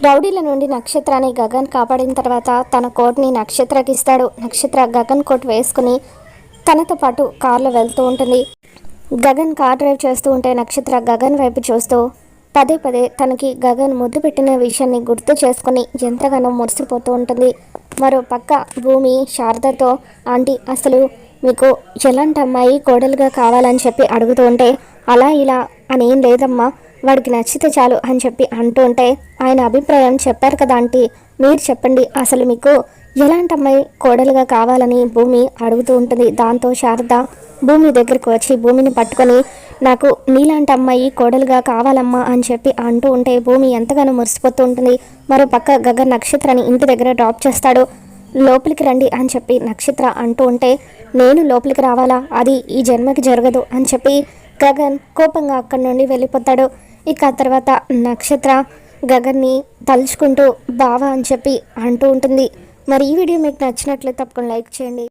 రౌడీల నుండి నక్షత్రాన్ని గగన్ కాపాడిన తర్వాత తన కోట్ని నక్షత్రకి ఇస్తాడు. నక్షత్ర గగన్ కోట్ వేసుకుని తనతో పాటు కార్లో వెళ్తూ ఉంటుంది. గగన్ కార్ డ్రైవ్ చేస్తూ ఉంటే నక్షత్ర గగన్ వైపు చూస్తూ పదే పదే తనకి గగన్ ముద్దు పెట్టిన విషయాన్ని గుర్తు చేసుకుని ఎంతగానో మురిసిపోతూ ఉంటుంది. మరో పక్క భూమి శారదతో ఆంటీ అసలు మీకు ఎలాంటి అమ్మాయి కోడలుగా కావాలని చెప్పి అడుగుతూ ఉంటే అలా ఇలా అనేం లేదమ్మా, వాడికి నచ్చితే చాలు అని చెప్పి అంటూ ఉంటే ఆయన అభిప్రాయం చెప్పారు కదా ఆంటీ, మీరు చెప్పండి అసలు మీకు ఎలాంటి అమ్మాయి కోడలుగా కావాలని భూమి అడుగుతూ ఉంటుంది. దాంతో శారద భూమి దగ్గరికి వచ్చి భూమిని పట్టుకొని నాకు నీలాంటి అమ్మాయి కోడలుగా కావాలమ్మా అని చెప్పి అంటూ ఉంటే భూమి ఎంతగానో మురిసిపోతూ ఉంటుంది. మరో పక్క గగన్ నక్షత్రాన్ని ఇంటి దగ్గర డ్రాప్ చేస్తాడు. లోపలికి రండి అని చెప్పి నక్షత్ర అంటూ ఉంటే నేను లోపలికి రావాలా, అది ఈ జన్మకి జరగదు అని చెప్పి గగన్ కోపంగా అక్కడి నుండి వెళ్ళిపోతాడు. ఇక తర్వాత నక్షత్ర గగన్ని తలుచుకుంటూ బావా అని చెప్పి అంటూ ఉంటుంది. మరి ఈ వీడియో మీకు నచ్చినట్లయితే తప్పకుండా లైక్ చేయండి.